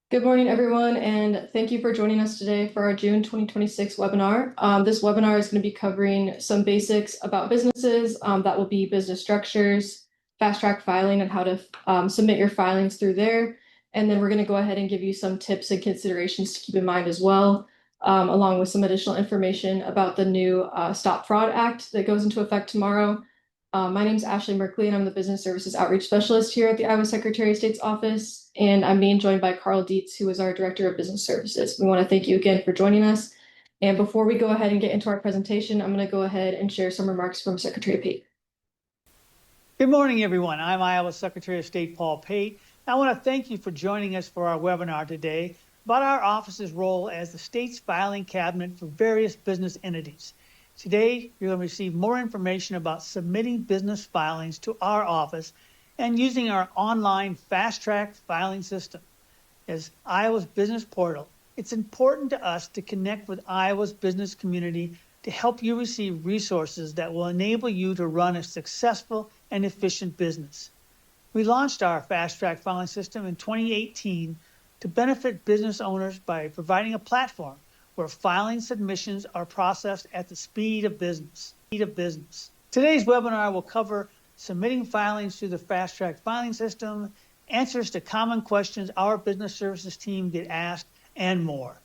Good morning, everyone, and thank you for joining us today for our June 2026 webinar. This webinar is going to be covering some basics about businesses. That will be business structures, fast track filing, and how to submit your filings through there. And then we're going to go ahead and give you some tips and considerations to keep in mind as well, along with some additional information about the new Stop Fraud Act that goes into effect tomorrow. My name is Ashley Merkley, and I'm the Business Services Outreach Specialist here at the Iowa Secretary of State's office. And I'm being joined by Carl Dietz, who is our Director of Business Services. We want to thank you again for joining us. And before we go ahead and get into our presentation, I'm going to go ahead and share some remarks from Secretary Pate. Good morning, everyone. I'm Iowa Secretary of State Paul Pate. I want to thank you for joining us for our webinar today about our office's role as the state's filing cabinet for various business entities. Today, you're going to receive more information about submitting business filings to our office and using our online fast-track filing system. As Iowa's business portal, it's important to us to connect with Iowa's business community to help you receive resources that will enable you to run a successful and efficient business. We launched our fast-track filing system in 2018 to benefit business owners by providing a platform where filing submissions are processed at the speed of business. Today's webinar will cover submitting filings through the fast-track filing system, answers to common questions our business services team get asked, and more.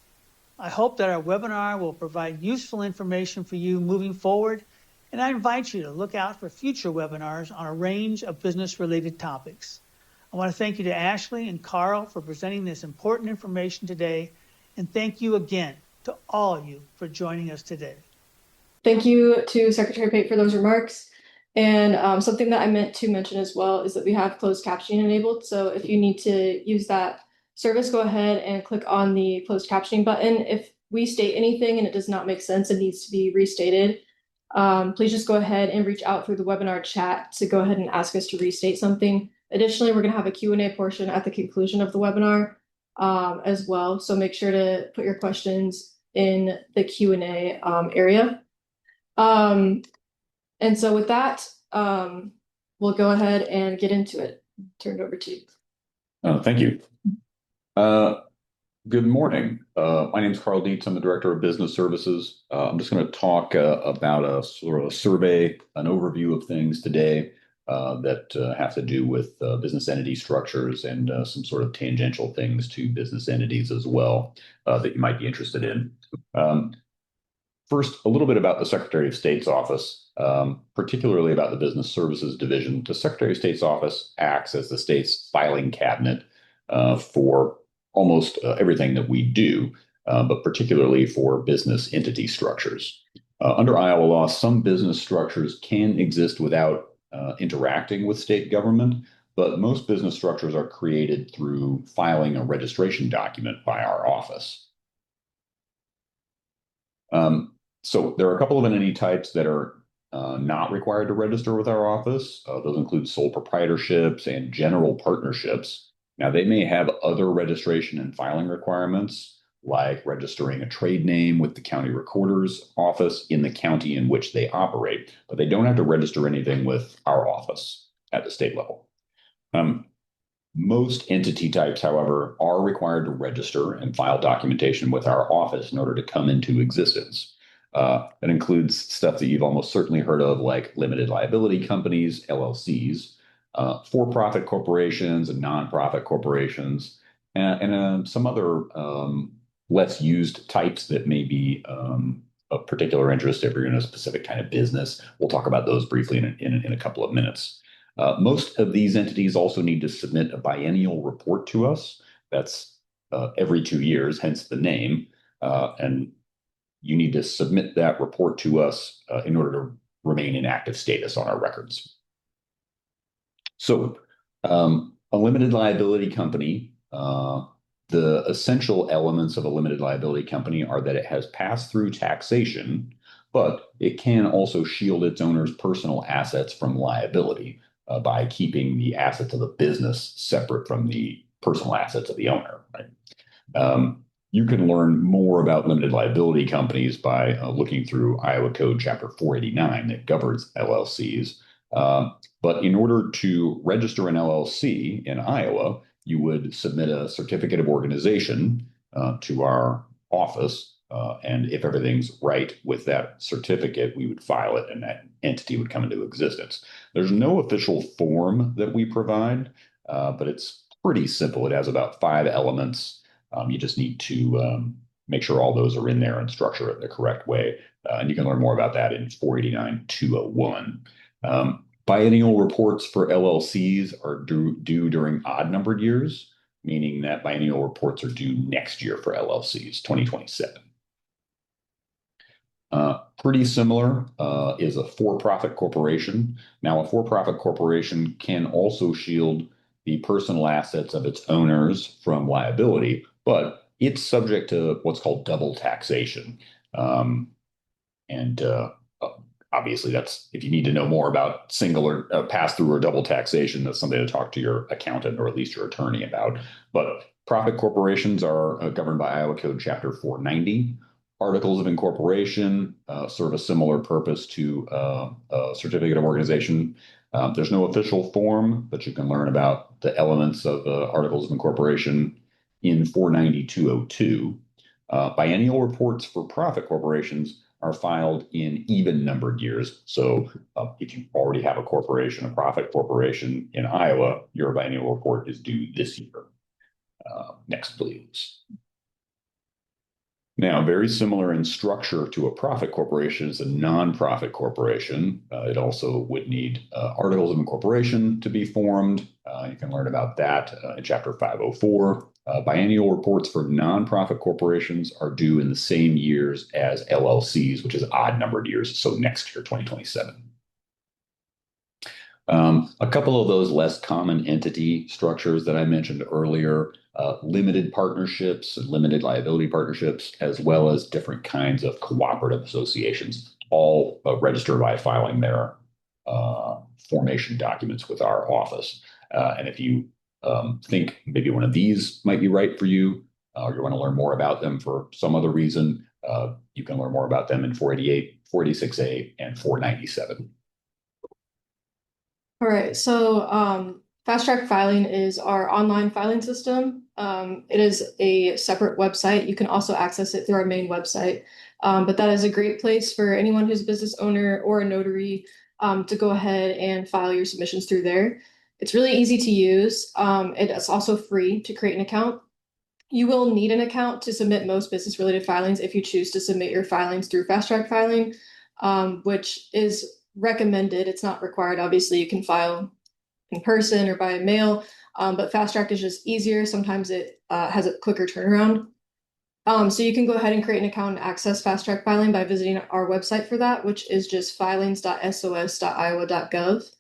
I hope that our webinar will provide useful information for you moving forward, and I invite you to look out for future webinars on a range of business-related topics. I want to thank you to Ashley and Carl for presenting this important information today, and thank you again to all of you for joining us today. Thank you to Secretary Pate for those remarks. And something that I meant to mention as well is that we have closed captioning enabled. So if you need to use that service, go ahead and click on the closed captioning button. If we state anything and it does not make sense and needs to be restated, please just go ahead and reach out through the webinar chat to go ahead and ask us to restate something. Additionally, we're going to have a Q&A portion at the conclusion of the webinar as well. So make sure to put your questions in the Q&A area. And so with that, we'll go ahead and get into it. Turn it over to you. Thank you. Good morning. My name is Carl Dietz. I'm the Director of Business Services. I'm just going to talk about a sort of a survey, an overview of things today that have to do with business entity structures and some sort of tangential things to business entities as well that you might be interested in. First, a little bit about the Secretary of State's office, particularly about the Business Services Division. The Secretary of State's office acts as the state's filing cabinet for almost everything that we do, but particularly for business entity structures. Under Iowa law, some business structures can exist without interacting with state government, but most business structures are created through filing a registration document by our office. So there are a couple of entity types that are not required to register with our office. Those include sole proprietorships and general partnerships. Now, they may have other registration and filing requirements, like registering a trade name with the county recorder's office in the county in which they operate, but they don't have to register anything with our office at the state level. Most entity types, however, are required to register and file documentation with our office in order to come into existence. That includes stuff that you've almost certainly heard of, like limited liability companies, LLCs, for-profit corporations and nonprofit corporations, and some other less used types that may be of particular interest if you're in a specific kind of business. We'll talk about those briefly in a couple of minutes. Most of these entities also need to submit a biennial report to us. That's every 2 years, hence the name. And you need to submit that report to us in order to remain in active status on our records. So a limited liability company, the essential elements of a limited liability company are that it has passed through taxation, but it can also shield its owner's personal assets from liability by keeping the assets of the business separate from the personal assets of the owner. Right? You can learn more about limited liability companies by looking through Iowa Code Chapter 489 that governs LLCs. But in order to register an LLC in Iowa, you would submit a certificate of organization to our office. And if everything's right with that certificate, we would file it and that entity would come into existence. There's no official form that we provide, but it's pretty simple. It has about 5 elements. You just need to make sure all those are in there and structure it the correct way. And you can learn more about that in 489-201. Biennial reports for LLCs are due during odd numbered years, meaning that biennial reports are due next year for LLCs, 2027. Pretty similar is a for-profit corporation. Now, a for-profit corporation can also shield the personal assets of its owners from liability, but it's subject to what's called double taxation. And obviously, that's if you need to know more about single or pass-through or double taxation, that's something to talk to your accountant or at least your attorney about. But profit corporations are governed by Iowa Code Chapter 490. Articles of incorporation serve a similar purpose to a certificate of organization. There's no official form, but you can learn about the elements of articles of incorporation in 490-202. Biennial reports for profit corporations are filed in even numbered years. So if you already have a corporation, a profit corporation in Iowa, your biennial report is due this year. Next, please. Now, very similar in structure to a profit corporation is a nonprofit corporation. It also would need articles of incorporation to be formed. You can learn about that in Chapter 504. Biennial reports for nonprofit corporations are due in the same years as LLCs, which is odd numbered years, so next year, 2027. A couple of those less common entity structures that I mentioned earlier, limited partnerships and limited liability partnerships, as well as different kinds of cooperative associations, all register by filing their formation documents with our office. And if you think maybe one of these might be right for you, or you want to learn more about them for some other reason, you can learn more about them in 488, 486A, and 497. All right, so Fast Track Filing is our online filing system. It is a separate website. You can also access it through our main website, but that is a great place for anyone who's a business owner or a notary to go ahead and file your submissions through there. It's really easy to use. It's also free to create an account. You will need an account to submit most business-related filings if you choose to submit your filings through Fast Track Filing, which is recommended. It's not required. Obviously, you can file in person or by mail, but Fast Track is just easier. Sometimes it has a quicker turnaround. So you can go ahead and create an account and access Fast Track Filing by visiting our website for that, which is just filings.sos.iowa.gov.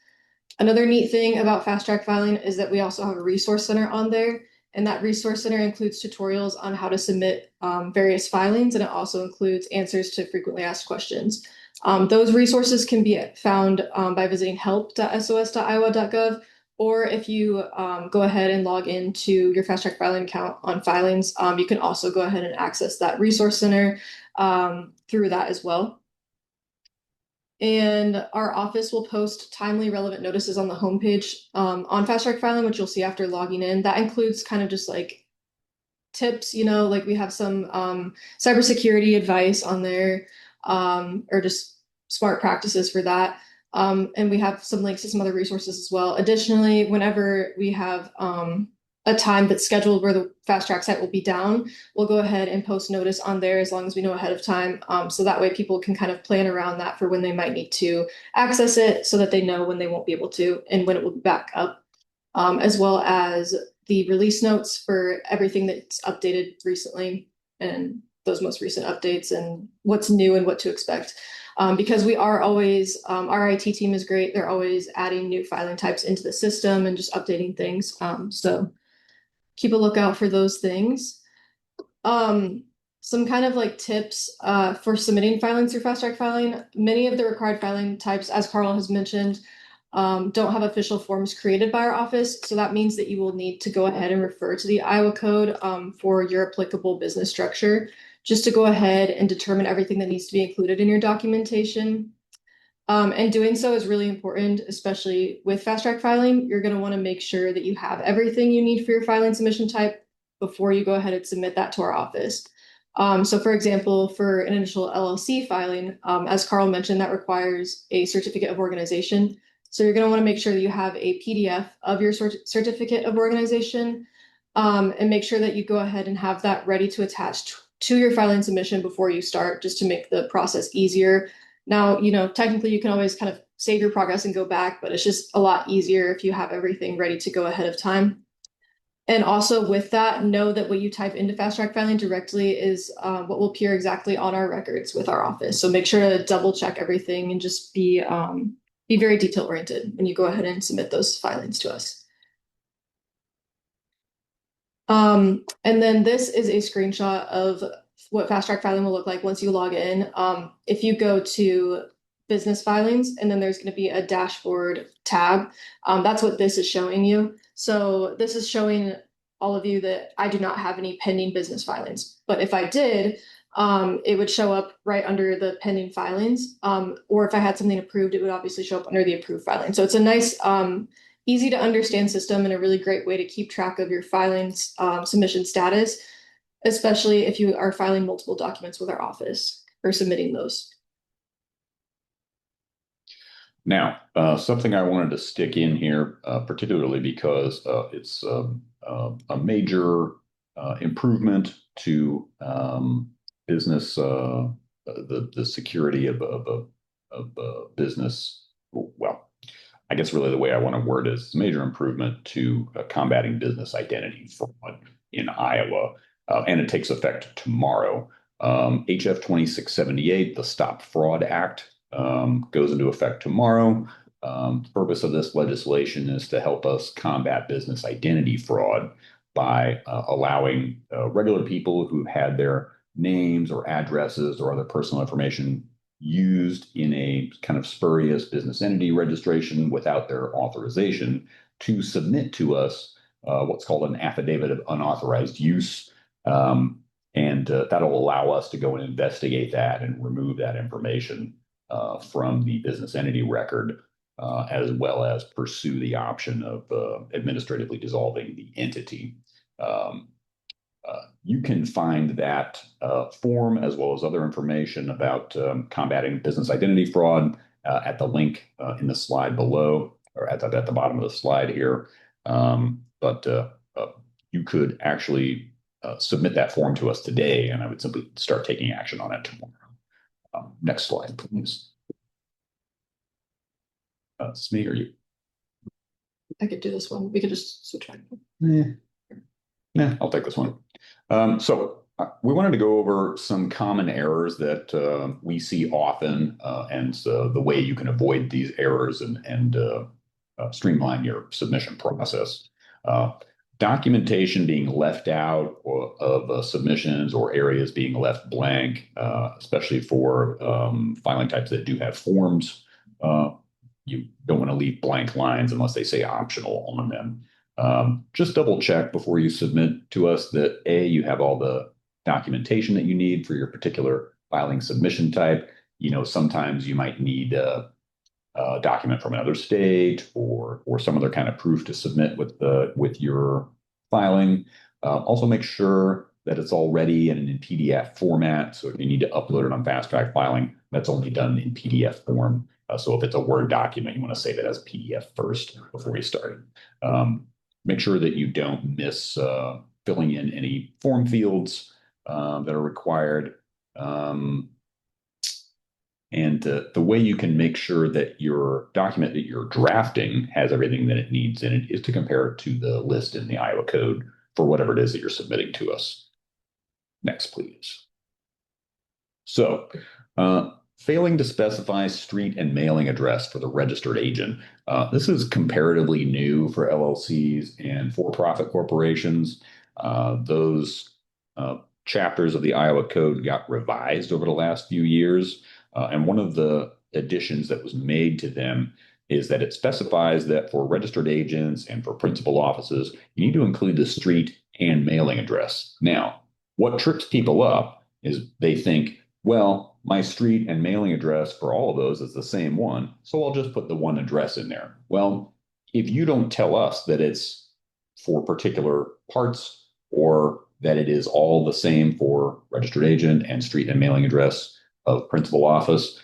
Another neat thing about Fast Track Filing is that we also have a resource center on there, and that resource center includes tutorials on how to submit various filings, and it also includes answers to frequently asked questions. Those resources can be found by visiting help.sos.iowa.gov, or if you go ahead and log into your Fast Track Filing account on Filings, you can also go ahead and access that resource center through that as well. And our office will post timely relevant notices on the homepage on Fast Track Filing, which you'll see after logging in. That includes kind of just like tips, like we have some cybersecurity advice on there, or just smart practices for that. And we have some links to some other resources as well. Additionally, whenever we have a time that's scheduled where the Fast Track site will be down, we'll go ahead and post notice on there as long as we know ahead of time. So that way people can kind of plan around that for when they might need to access it so that they know when they won't be able to and when it will be back up, as well as the release notes for everything that's updated recently and those most recent updates and what's new and what to expect. Because we are always, our IT team is great. They're always adding new filing types into the system and just updating things. So keep a lookout for those things. Some kind of like tips for submitting filings through Fast Track Filing. Many of the required filing types, as Carl has mentioned, don't have official forms created by our office. So that means that you will need to go ahead and refer to the Iowa Code for your applicable business structure, just to go ahead and determine everything that needs to be included in your documentation. And doing so is really important, especially with fast track filing. You're going to want to make sure that you have everything you need for your filing submission type before you go ahead and submit that to our office. So for example, for an initial LLC filing, as Carl mentioned, that requires a certificate of organization. So you're going to want to make sure that you have a PDF of your certificate of organization, and make sure that you go ahead and have that ready to attach to your filing submission before you start, just to make the process easier. Now, technically you can always kind of save your progress and go back, but it's just a lot easier if you have everything ready to go ahead of time. And also with that, know that what you type into fast track filing directly is what will appear exactly on our records with our office. So make sure to double check everything and just be very detail oriented when you go ahead and submit those filings to us. And then this is a screenshot of what fast track filing will look like once you log in. If you go to business filings, and then there's going to be a dashboard tab, that's what this is showing you. So this is showing all of you that I do not have any pending business filings. But if I did, it would show up right under the pending filings. Or if I had something approved, it would obviously show up under the approved filing. So it's a nice, easy to understand system and a really great way to keep track of your filings submission status, especially if you are filing multiple documents with our office or submitting those. Now, something I wanted to stick in here, particularly because it's a major improvement to business, the security of business. Well, I guess really the way I want to word it is it's a major improvement to combating business identity fraud in Iowa, and it takes effect tomorrow. HF 2678, the Stop Fraud Act, goes into effect tomorrow. The purpose of this legislation is to help us combat business identity fraud by allowing regular people who've had their names or addresses or other personal information used in a kind of spurious business entity registration without their authorization to submit to us what's called an affidavit of unauthorized use. And that'll allow us to go and investigate that and remove that information from the business entity record, as well as pursue the option of administratively dissolving the entity. You can find that form as well as other information about combating business identity fraud at the link in the slide below, or at the bottom of the slide here. But you could actually submit that form to us today, and I would simply start taking action on it tomorrow. Next slide, please. It's me or you? I could do this one. We could just switch back. Yeah, I'll take this one. So we wanted to go over some common errors that we see often, and the way you can avoid these errors and streamline your submission process. Documentation being left out of submissions, or areas being left blank, especially for filing types that do have forms. You don't want to leave blank lines unless they say optional on them. Just double check before you submit to us that you have all the documentation that you need for your particular filing submission type. Sometimes you might need a document from another state or some other kind of proof to submit with your filing. Also make sure that it's already in PDF format. So if you need to upload it on fast track filing, that's only done in PDF form. So if it's a Word document, you want to save it as PDF first before you start. Make sure that you don't miss filling in any form fields that are required. And the way you can make sure that your document that you're drafting has everything that it needs in it is to compare it to the list in the Iowa Code for whatever it is that you're submitting to us. Next, please. So, failing to specify street and mailing address for the registered agent. This is comparatively new for LLCs and for-profit corporations. Those chapters of the Iowa Code got revised over the last few years. And one of the additions that was made to them is that it specifies that for registered agents and for principal offices, you need to include the street and mailing address. Now, what trips people up is they think, well, my street and mailing address for all of those is the same one, so I'll just put the one address in there. Well, if you don't tell us that it's for particular parts or that it is all the same for registered agent and street and mailing address of principal office,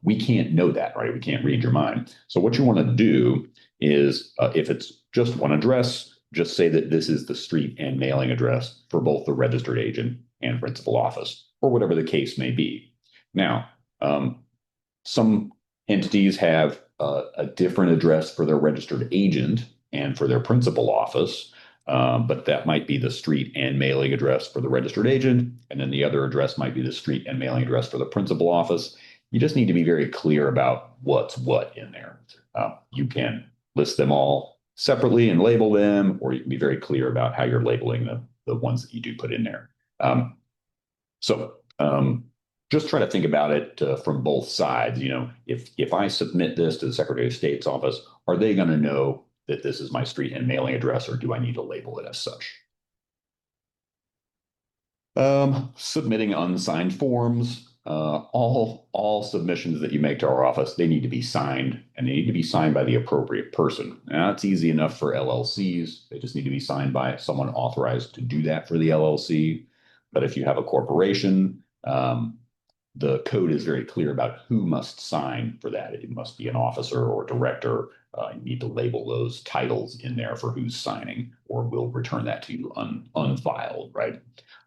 we can't know that, right? We can't read your mind. So what you want to do is, if it's just one address, just say that this is the street and mailing address for both the registered agent and principal office, or whatever the case may be. Now, some entities have a different address for their registered agent and for their principal office, but that might be the street and mailing address for the registered agent, and then the other address might be the street and mailing address for the principal office. You just need to be very clear about what's what in there. You can list them all separately and label them, or you can be very clear about how you're labeling the ones that you do put in there. So just try to think about it from both sides. If I submit this to the Secretary of State's office, are they going to know that this is my street and mailing address, or do I need to label it as such? Submitting unsigned forms. All submissions that you make to our office, they need to be signed, and they need to be signed by the appropriate person. Now, that's easy enough for LLCs. They just need to be signed by someone authorized to do that for the LLC. But if you have a corporation, the code is very clear about who must sign for that. It must be an officer or director. You need to label those titles in there for who's signing, or we'll return that to you unfiled, right?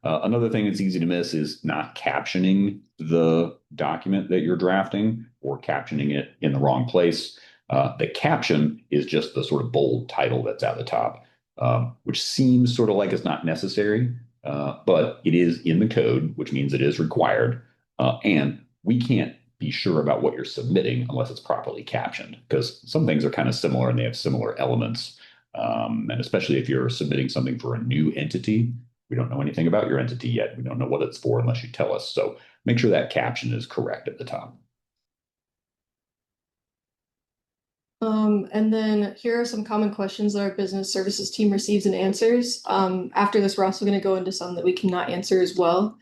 Another thing that's easy to miss is not captioning the document that you're drafting, or captioning it in the wrong place. The caption is just the sort of bold title that's at the top, which seems sort of like it's not necessary, but it is in the code, which means it is required. And we can't be sure about what you're submitting unless it's properly captioned, because some things are kind of similar and they have similar elements. And especially if you're submitting something for a new entity, we don't know anything about your entity yet. We don't know what it's for unless you tell us. So make sure that caption is correct at the top. And then here are some common questions that our business services team receives and answers. After this, we're also going to go into some that we cannot answer as well.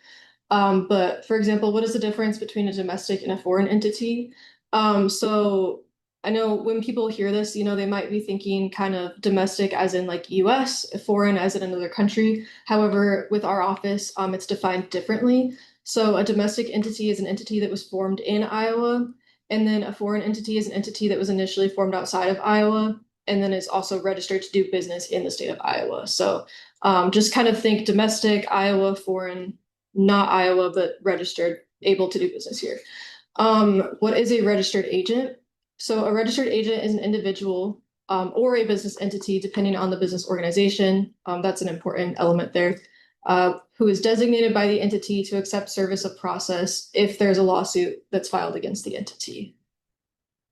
But for example, what is the difference between a domestic and a foreign entity? So I know when people hear this, they might be thinking kind of domestic as in like US, foreign as in another country. However, with our office, it's defined differently. So a domestic entity is an entity that was formed in Iowa, and then a foreign entity is an entity that was initially formed outside of Iowa, and then is also registered to do business in the state of Iowa. So just kind of think domestic, Iowa, foreign, not Iowa, but registered, able to do business here. What is a registered agent? So a registered agent is an individual or a business entity, depending on the business organization. That's an important element there, who is designated by the entity to accept service of process if there's a lawsuit that's filed against the entity.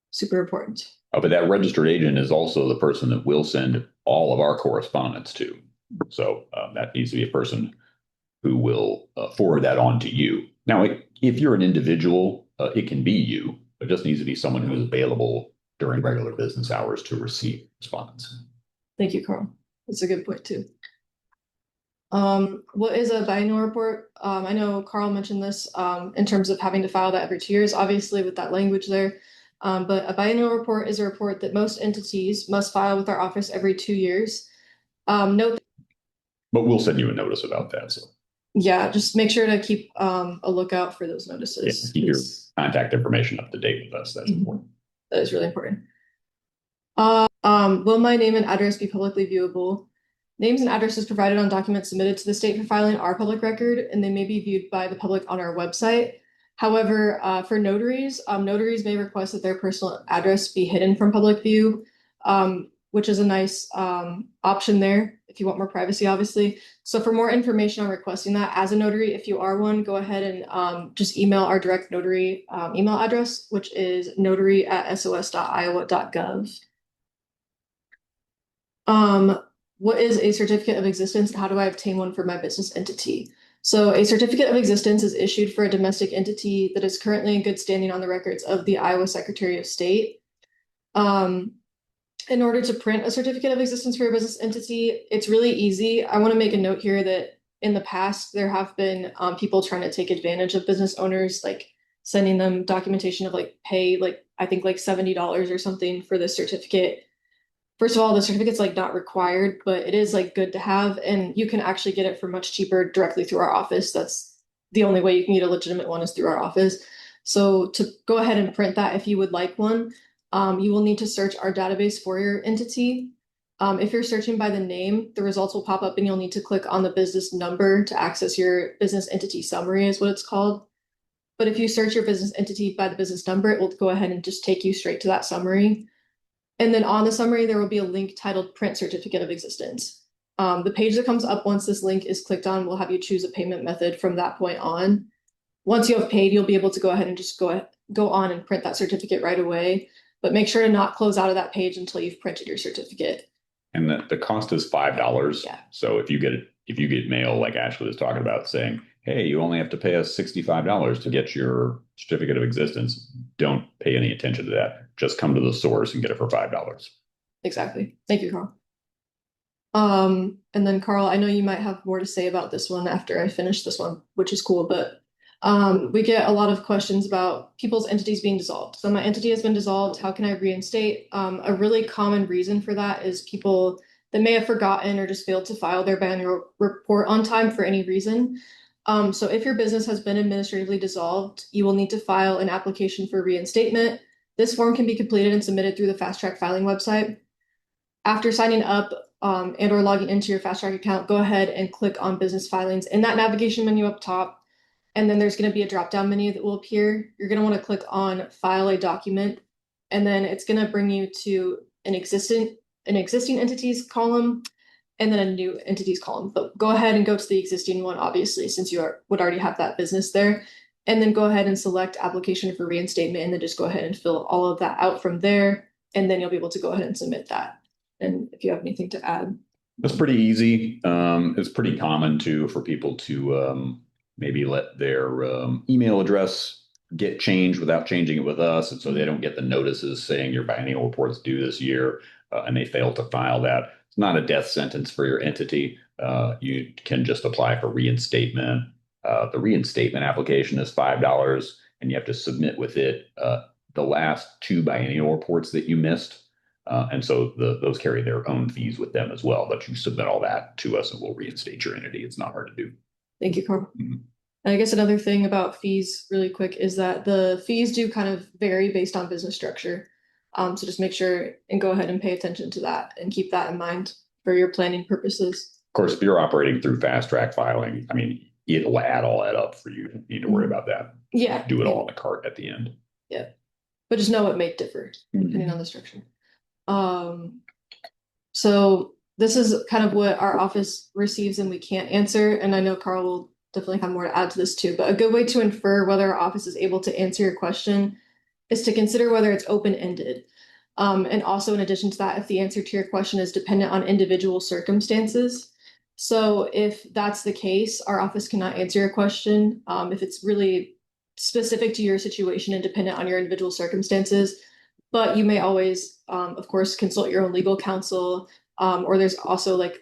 Super important. Oh, but that registered agent is also the person that we'll send all of our correspondence to. So that needs to be a person who will forward that on to you. Now, if you're an individual, it can be you. It just needs to be someone who is available during regular business hours to receive correspondence. Thank you, Carl. That's a good point too. What is a biannual report? I know Carl mentioned this in terms of having to file that every 2 years, obviously with that language there. But a biannual report is a report that most entities must file with our office every 2 years. Note. But we'll send you a notice about that. So. Yeah, just make sure to keep a lookout for those notices. Yeah, keep your contact information up to date with us. That's important. That is really important. Will my name and address be publicly viewable? Names and addresses provided on documents submitted to the state for filing are public record, and they may be viewed by the public on our website. However, for notaries, notaries may request that their personal address be hidden from public view, which is a nice option there if you want more privacy, obviously. So for more information on requesting that as a notary, if you are one, go ahead and just email our direct notary email address, which is notary@sos.iowa.gov. What is a certificate of existence? How do I obtain one for my business entity? So a certificate of existence is issued for a domestic entity that is currently in good standing on the records of the Iowa Secretary of State. In order to print a certificate of existence for your business entity, it's really easy. I want to make a note here that in the past, there have been people trying to take advantage of business owners, like sending them documentation of like pay, like I think like $70 or something for this certificate. First of all, the certificate's like not required, but it is like good to have, and you can actually get it for much cheaper directly through our office. That's the only way you can get a legitimate one is through our office. So to go ahead and print that if you would like one, you will need to search our database for your entity. If you're searching by the name, the results will pop up and you'll need to click on the business number to access your business entity summary is what it's called. But if you search your business entity by the business number, it will go ahead and just take you straight to that summary. And then on the summary, there will be a link titled Print Certificate of Existence. The page that comes up once this link is clicked on will have you choose a payment method from that point on. Once you have paid, you'll be able to go ahead and just go on and print that certificate right away. But make sure to not close out of that page until you've printed your certificate. And the cost is $5. Yeah. So if you get mail like Ashley was talking about saying, hey, you only have to pay us $65 to get your certificate of existence, don't pay any attention to that. Just come to the source and get it for $5. Exactly. Thank you, Carl. And then Carl, I know you might have more to say about this one after I finish this one, which is cool, but we get a lot of questions about people's entities being dissolved. So my entity has been dissolved. How can I reinstate? A really common reason for that is people that may have forgotten or just failed to file their biannual report on time for any reason. So if your business has been administratively dissolved, you will need to file an application for reinstatement. This form can be completed and submitted through the Fast Track Filing website. After signing up and or logging into your Fast Track account, go ahead and click on Business Filings in that navigation menu up top. And then there's going to be a drop-down menu that will appear. You're going to want to click on File a Document, and then it's going to bring you to an existing entities column and then a new entities column. But go ahead and go to the existing one, obviously, since you would already have that business there. And then go ahead and select application for reinstatement, and then just go ahead and fill all of that out from there. And then you'll be able to go ahead and submit that. And if you have anything to add. That's pretty easy. It's pretty common too for people to maybe let their email address get changed without changing it with us. And so they don't get the notices saying your biennial report's due this year and they fail to file that. It's not a death sentence for your entity. You can just apply for reinstatement. The reinstatement application is $5 and you have to submit with it the last 2 biennial reports that you missed. And so those carry their own fees with them as well. But you submit all that to us and we'll reinstate your entity. It's not hard to do. Thank you, Carl. Mm-hmm. And I guess another thing about fees really quick is that the fees do kind of vary based on business structure. So just make sure and go ahead and pay attention to that and keep that in mind for your planning purposes. Of course, if you're operating through Fast Track Filing, I mean, it'll add all that up for you. You don't need to worry about that. Yeah. Do it all in the cart at the end. Yeah. But just know it may differ depending on the structure. So this is kind of what our office receives and we can't answer. And I know Carl will definitely have more to add to this too, but a good way to infer whether our office is able to answer your question is to consider whether it's open-ended. And also in addition to that, if the answer to your question is dependent on individual circumstances. So if that's the case, our office cannot answer your question. If it's really specific to your situation and dependent on your individual circumstances, but you may always, of course, consult your own legal counsel, or there's also like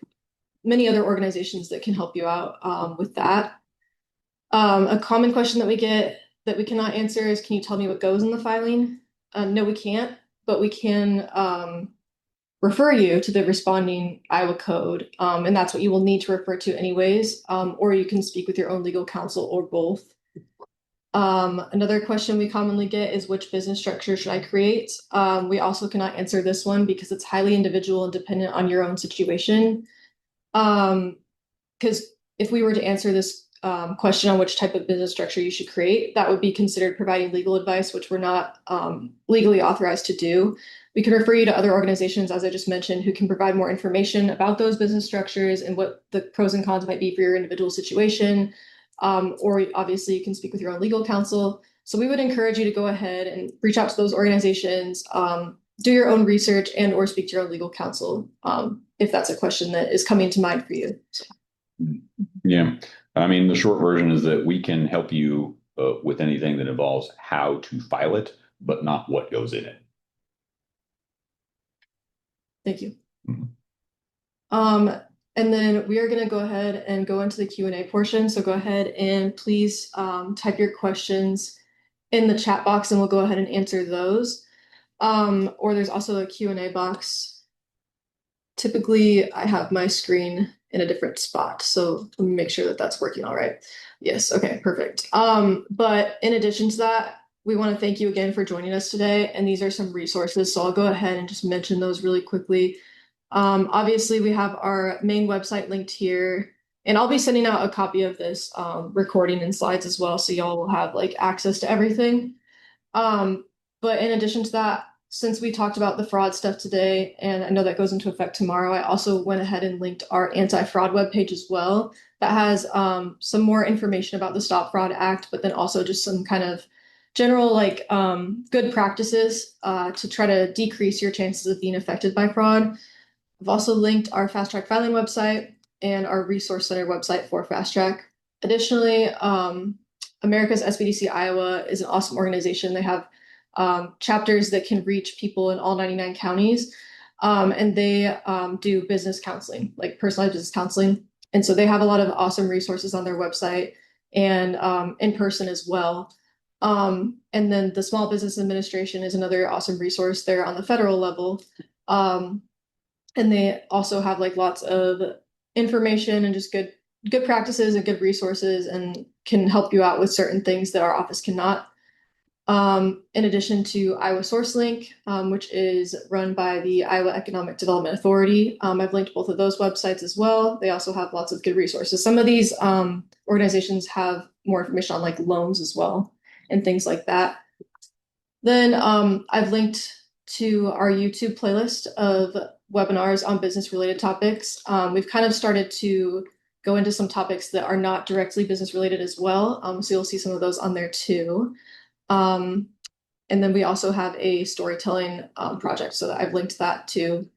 many other organizations that can help you out with that. A common question that we get that we cannot answer is, can you tell me what goes in the filing? No, we can't, but we can refer you to the responding Iowa code, and that's what you will need to refer to anyways, or you can speak with your own legal counsel or both. Another question we commonly get is, which business structure should I create? We also cannot answer this one because it's highly individual and dependent on your own situation. Because if we were to answer this question on which type of business structure you should create, that would be considered providing legal advice, which we're not legally authorized to do. We can refer you to other organizations, as I just mentioned, who can provide more information about those business structures and what the pros and cons might be for your individual situation. Or obviously you can speak with your own legal counsel. So we would encourage you to go ahead and reach out to those organizations, do your own research and or speak to your own legal counsel if that's a question that is coming to mind for you. Yeah. I mean, the short version is that we can help you with anything that involves how to file it, but not what goes in it. Thank you. Mm-hmm. And then we are going to go ahead and go into the Q&A portion. So go ahead and please type your questions in the chat box and we'll go ahead and answer those. Or there's also a Q&A box. Typically, I have my screen in a different spot, so let me make sure that that's working all right. Yes, okay, perfect. But in addition to that, we want to thank you again for joining us today, and these are some resources, so I'll go ahead and just mention those really quickly. Obviously, we have our main website linked here, and I'll be sending out a copy of this recording and slides as well, so y'all will have like access to everything. But in addition to that, since we talked about the fraud stuff today, and I know that goes into effect tomorrow, I also went ahead and linked our anti-fraud webpage as well. That has some more information about the Stop Fraud Act, but then also just some kind of general like good practices to try to decrease your chances of being affected by fraud. I've also linked our Fast Track Filing website and our Resource Center website for Fast Track. Additionally, America's SBDC Iowa is an awesome organization. They have chapters that can reach people in all 99 counties. And they do business counseling, like personalized business counseling. And so they have a lot of awesome resources on their website and in person as well. And then the Small Business Administration is another awesome resource there on the federal level. And they also have like lots of information and just good practices and good resources and can help you out with certain things that our office cannot. In addition to Iowa SourceLink, which is run by the Iowa Economic Development Authority. I've linked both of those websites as well. They also have lots of good resources. Some of these organizations have more information on like loans as well and things like that. Then I've linked to our YouTube playlist of webinars on business related topics. We've kind of started to go into some topics that are not directly business related as well. So you'll see some of those on there too. And then we also have a storytelling project, so that I've linked that to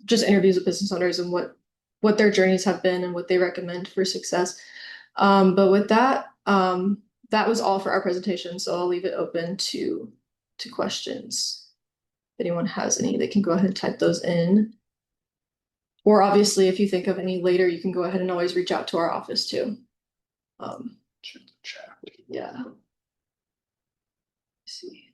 just interviews with business owners and what their journeys have been and what they recommend for success. But with that, that was all for our presentation, so I'll leave it open to questions. If anyone has any, they can go ahead and type those in. Or obviously, if you think of any later, you can go ahead and always reach out to our office too. Yeah. Let's see.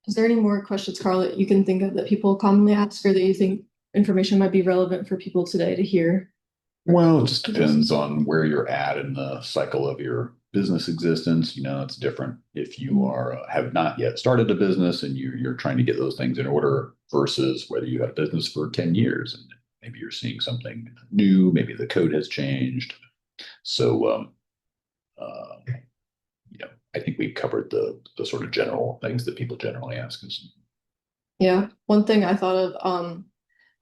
Is there any more questions, Carl, that you can think of that people commonly ask or that you think information might be relevant for people today to hear? Well, it just depends on where you're at in the cycle of your business existence. You know, it's different if you are have not yet started a business and you're trying to get those things in order versus whether you have business for 10 years and maybe you're seeing something new, maybe the code has changed. So, you know, I think we've covered the sort of general things that people generally ask us. Yeah, one thing I thought of,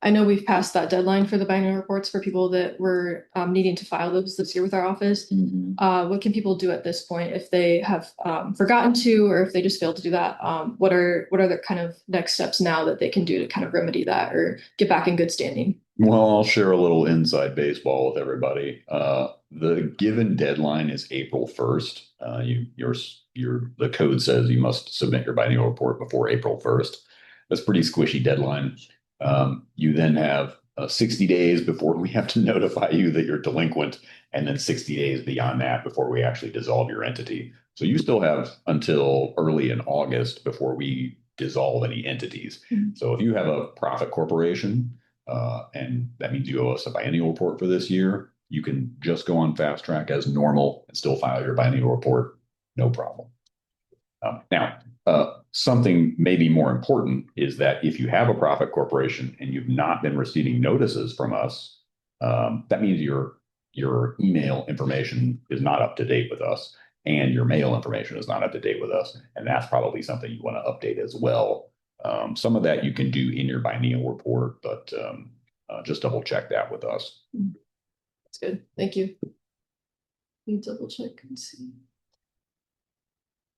I know we've passed that deadline for the biannual reports for people that were needing to file those this year with our office. What can people do at this point if they have forgotten to, or if they just failed to do that? What are the kind of next steps now that they can do to kind of remedy that or get back in good standing? Well, I'll share a little inside baseball with everybody. The given deadline is April 1st. The code says you must submit your biennial report before April 1st. That's a pretty squishy deadline. You then have 60 days before we have to notify you that you're delinquent, and then 60 days beyond that before we actually dissolve your entity. So you still have until early in August before we dissolve any entities. So if you have a profit corporation, and that means you owe us a biennial report for this year, you can just go on Fast Track as normal and still file your biennial report, no problem. Now, something maybe more important is that if you have a profit corporation and you've not been receiving notices from us, that means your email information is not up to date with us and your mail information is not up to date with us. And that's probably something you want to update as well. Some of that you can do in your biennial report, but just double check that with us. That's good. Thank you. Let me double check and see.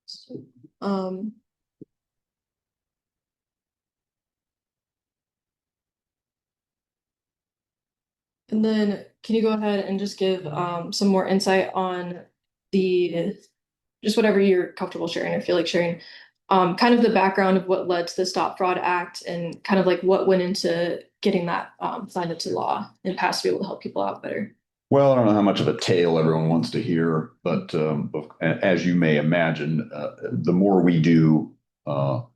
So, and then can you go ahead and just give some more insight on just whatever you're comfortable sharing or feel like sharing kind of the background of what led to the Stop Fraud Act and kind of like what went into getting that signed into law and passed to be able to help people out better. Well, I don't know how much of a tale everyone wants to hear, but as you may imagine, the more we do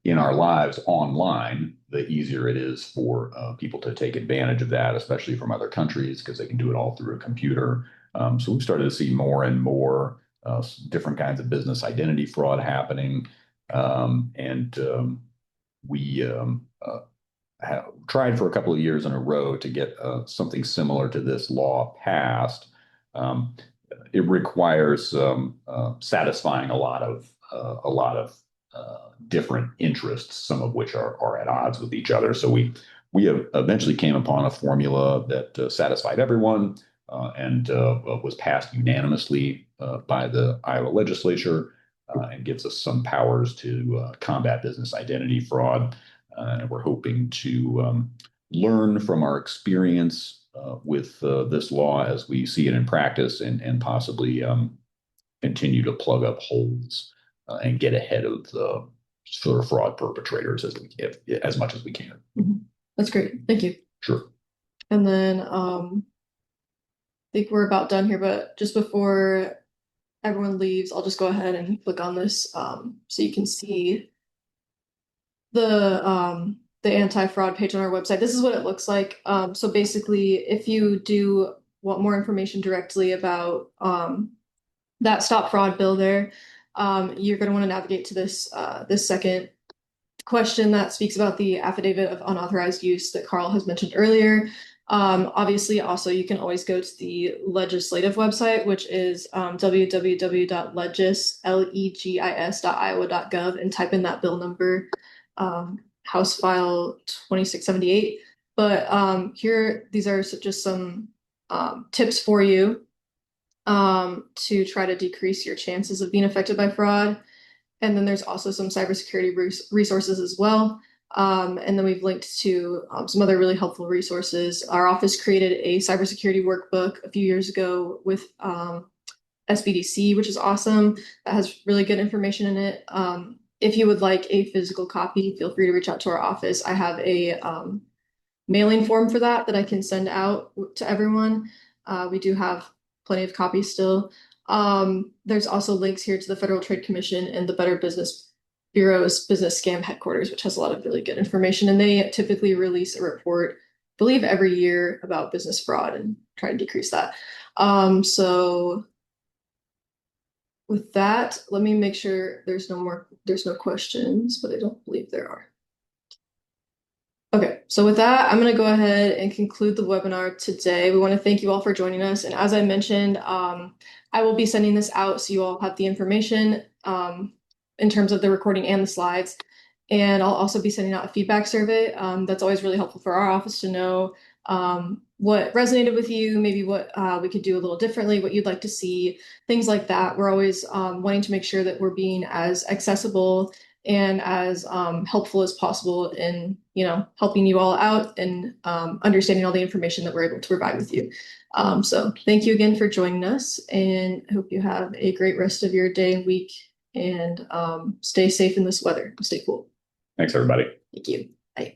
in our lives online, the easier it is for people to take advantage of that, especially from other countries, because they can do it all through a computer. So we've started to see more and more different kinds of business identity fraud happening. And we have tried for a couple of years in a row to get something similar to this law passed. Um, it requires satisfying a lot of different interests, some of which are at odds with each other. So we have eventually came upon a formula that satisfied everyone and was passed unanimously by the Iowa legislature and gives us some powers to combat business identity fraud. And we're hoping to learn from our experience with this law as we see it in practice and possibly continue to plug up holes and get ahead of the sort of fraud perpetrators as much as we can. Mm-hmm. That's great. Thank you. Sure. And then I think we're about done here, but just before everyone leaves, I'll just go ahead and click on this so you can see the anti-fraud page on our website. This is what it looks like. So basically, if you do want more information directly about that stop fraud bill there, you're going to want to navigate to this second question that speaks about the affidavit of unauthorized use that Carl has mentioned earlier. Obviously, also, you can always go to the legislative website, which is www.legis.iowa.gov and type in that bill number, House File 2678. But these are just some tips for you to try to decrease your chances of being affected by fraud. And then there's also some cybersecurity resources as well. And then we've linked to some other really helpful resources. Our office created a cybersecurity workbook a few years ago with SBDC, which is awesome. That has really good information in it. If you would like a physical copy, feel free to reach out to our office. I have a mailing form for that I can send out to everyone. We do have plenty of copies still. There's also links here to the Federal Trade Commission and the Better Business Bureau's Business Scam Headquarters, which has a lot of really good information. And they typically release a report, I believe, every year about business fraud and try to decrease that. So with that, let me make sure there's no questions, but I don't believe there are. Okay, so with that, I'm going to go ahead and conclude the webinar today. We want to thank you all for joining us. And as I mentioned, I will be sending this out so you all have the information in terms of the recording and the slides. And I'll also be sending out a feedback survey. That's always really helpful for our office to know what resonated with you, maybe what we could do a little differently, what you'd like to see, things like that. We're always wanting to make sure that we're being as accessible and as helpful as possible in, helping you all out and understanding all the information that we're able to provide with you. So thank you again for joining us, and I hope you have a great rest of your day and week, and stay safe in this weather. Stay cool. Thanks, everybody. Thank you. Bye.